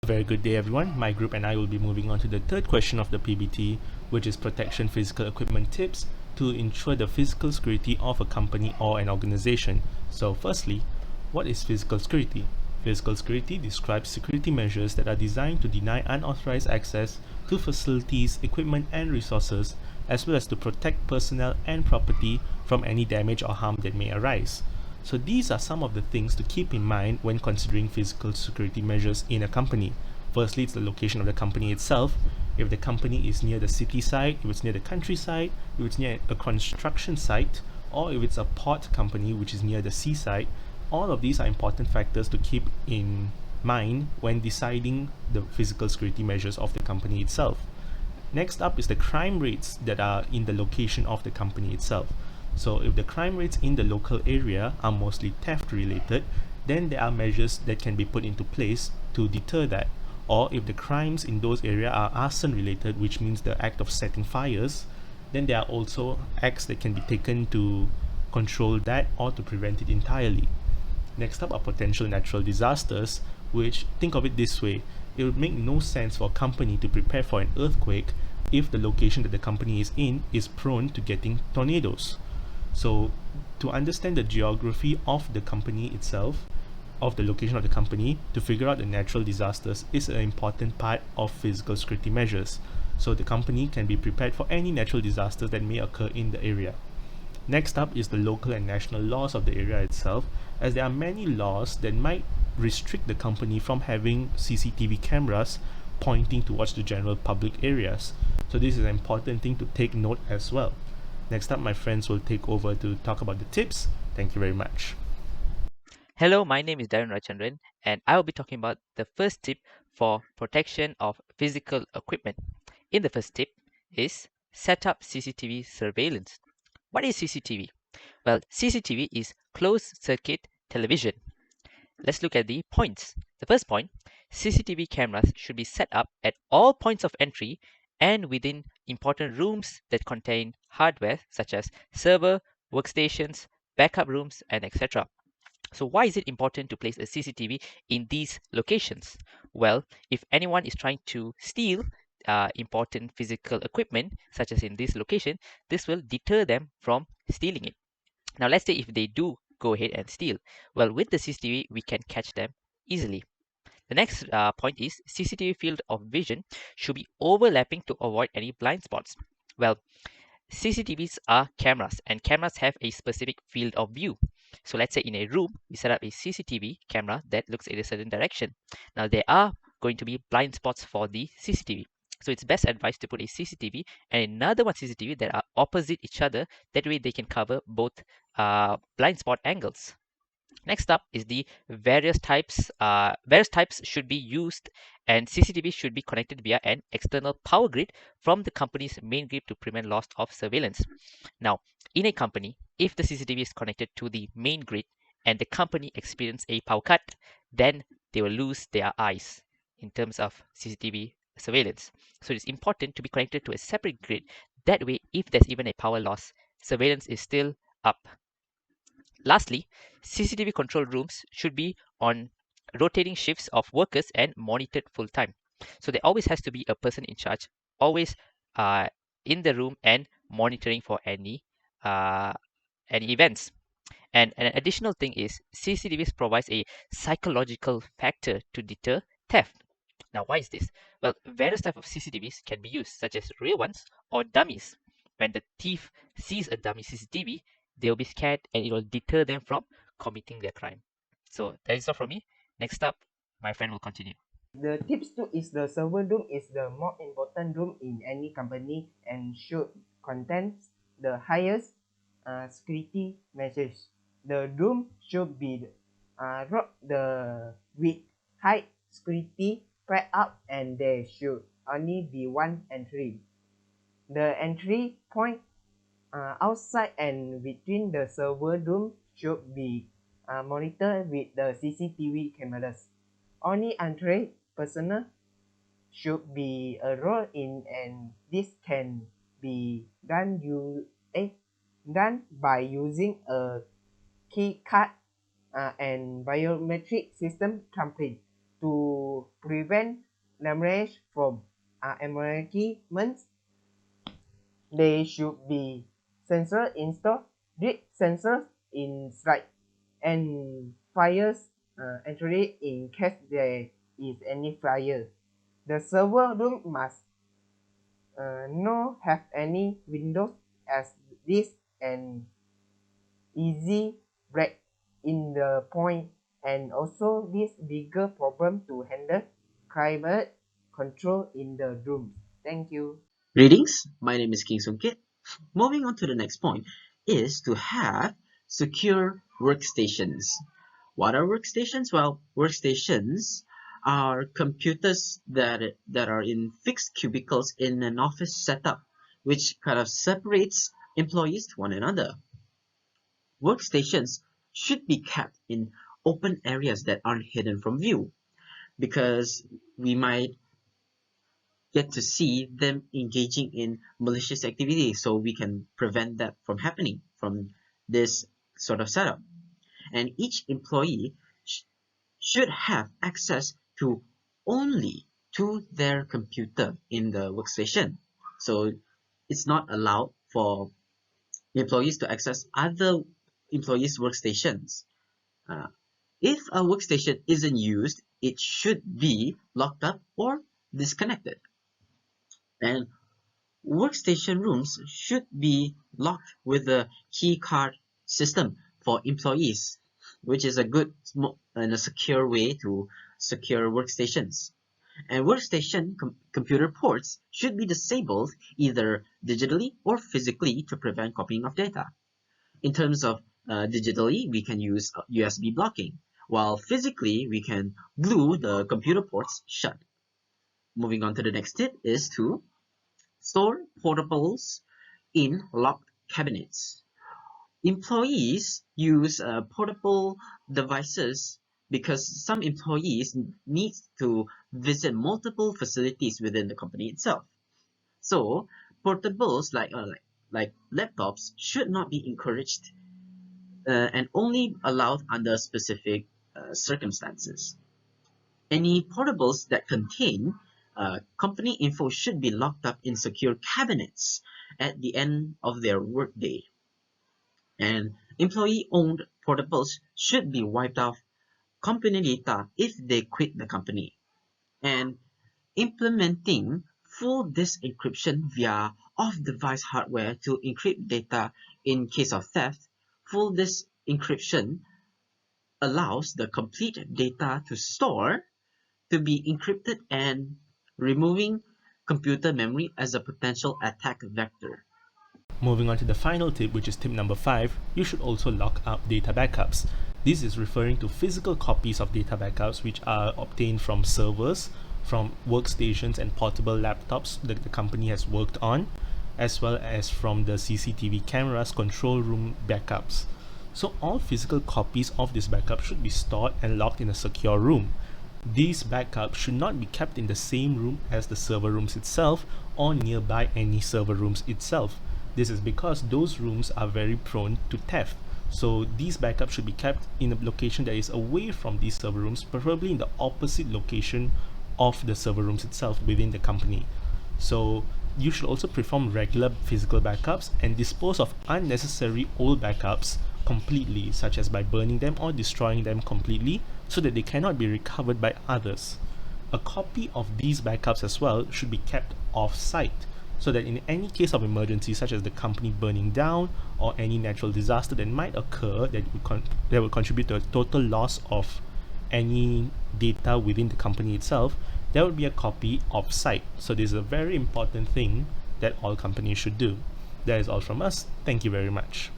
Very good day, everyone. My group and I will be moving on to the third question of the PBT, which is protection physical equipment tips to ensure the physical security of a company or an organization. So, firstly, what is physical security? Physical security describes security measures that are designed to deny unauthorized access to facilities, equipment, and resources, as well as to protect personnel and property from any damage or harm that may arise. So these are some of the things to keep in mind when considering physical security measures in a company. Firstly, it's the location of the company itself. If the company is near the city site, if it's near the countryside, if it's near a construction site, or if it's a port company which is near the seaside, all of these are important factors to keep in mind when deciding the physical security measures of the company itself. Next up is the crime rates that are in the location of the company itself. So if the crime rates in the local area are mostly theft related, then there are measures that can be put into place to deter that. Or if the crimes in those areas are arson related, which means the act of setting fires, then there are also acts that can be taken to control that or to prevent it entirely. Next up are potential natural disasters, which, think of it this way, it would make no sense for a company to prepare for an earthquake if the location that the company is in is prone to getting tornadoes. So to understand the geography of the company itself, of the location of the company, to figure out the natural disasters is an important part of physical security measures. So the company can be prepared for any natural disasters that may occur in the area. Next up is the local and national laws of the area itself, as there are many laws that might restrict the company from having CCTV cameras pointing towards the general public areas. So this is an important thing to take note as well. Next up, my friends will take over to talk about the tips. Thank you very much. Hello, my name is Darren Rachandran, and I will be talking about the first tip for protection of physical equipment. In the first tip is set up CCTV surveillance. What is CCTV? Well, CCTV is closed circuit television. Let's look at the points. The first point, CCTV cameras should be set up at all points of entry and within important rooms that contain hardware such as server, workstations, backup rooms, and etc. So why is it important to place a CCTV in these locations? Well, if anyone is trying to steal important physical equipment, such as in this location, this will deter them from stealing it. Now, let's say if they do go ahead and steal, well, with the CCTV, we can catch them easily. The next point is CCTV field of vision should be overlapping to avoid any blind spots. Well, CCTVs are cameras, and cameras have a specific field of view. So let's say in a room, we set up a CCTV camera that looks in a certain direction. Now there are going to be blind spots for the CCTV. So it's best advised to put a CCTV and another one CCTV that are opposite each other. That way they can cover both blind spot angles. Next up is the various types. Various types should be used, and CCTV should be connected via an external power grid from the company's main grid to prevent loss of surveillance. Now, in a company, if the CCTV is connected to the main grid and the company experiences a power cut, then they will lose their eyes in terms of CCTV surveillance. So it's important to be connected to a separate grid. That way, if there's even a power loss, surveillance is still up. Lastly, CCTV control rooms should be on rotating shifts of workers and monitored full time. So there always has to be a person in charge, always in the room and monitoring for any events. And an additional thing is CCTVs provides a psychological factor to deter theft. Now, why is this? Well, various types of CCTVs can be used, such as real ones or dummies. When the thief sees a dummy CCTV, they'll be scared and it will deter them from committing their crime. So that is all from me. Next up, my friend will continue. The tips two is the server room is the more important room in any company and should contain the highest security measures. The room should be with high security spread out, and there should only be one entry. The entry point outside and between the server room should be monitored with the CCTV cameras. Only entry personnel should be a role in, and this can be done by using a key card and biometric system company to to prevent damage from emergencies, there should be sensors installed, drift sensors inside, and fires entry in case there is any fire. The server room must not have any windows, as this an easy break in the point, and also this bigger problem to handle climate control in the room. Thank you. Greetings, my name is King Sung Kit. Moving on to the next point is to have secure workstations. What are workstations? Well, workstations are computers that are in fixed cubicles in an office setup, which kind of separates employees to one another. Workstations should be kept in open areas that aren't hidden from view, because we might get to see them engaging in malicious activity, so we can prevent that from happening from this sort of setup. And each employee should have access to only to their computer in the workstation. So it's not allowed for employees to access other employees' workstations. If a workstation isn't used, it should be locked up or disconnected. And workstation rooms should be locked with a key card system for employees, which is a good and a secure way to secure workstations. And workstation computer ports should be disabled either digitally or physically to prevent copying of data. In terms of digitally, we can use USB blocking, while physically we can glue the computer ports shut. Moving on to the next tip is to store portables in locked cabinets. Employees use portable devices because some employees need to visit multiple facilities within the company itself. So portables like laptops should not be encouraged and only allowed under specific circumstances. Any portables that contain company info should be locked up in secure cabinets at the end of their workday. And employee-owned portables should be wiped off company data if they quit the company. And implementing full disk encryption via off-device hardware to encrypt data in case of theft. Full disk encryption allows the complete data to store to be encrypted and removing computer memory as a potential attack vector. Moving on to the final tip, which is tip number 5, you should also lock up data backups. This is referring to physical copies of data backups which are obtained from servers, from workstations and portable laptops that the company has worked on, as well as from the CCTV cameras control room backups. So all physical copies of this backup should be stored and locked in a secure room. These backups should not be kept in the same room as the server rooms itself or nearby any server rooms itself. This is because those rooms are very prone to theft. So these backups should be kept in a location that is away from these server rooms, preferably in the opposite location of the server rooms itself within the company. So you should also perform regular physical backups and dispose of unnecessary old backups completely, such as by burning them or destroying them completely so that they cannot be recovered by others. A copy of these backups as well should be kept off-site, so that in any case of emergency such as the company burning down or any natural disaster that might occur that will contribute to a total loss of any data within the company itself, there will be a copy off-site. So this is a very important thing that all companies should do. That is all from us. Thank you very much.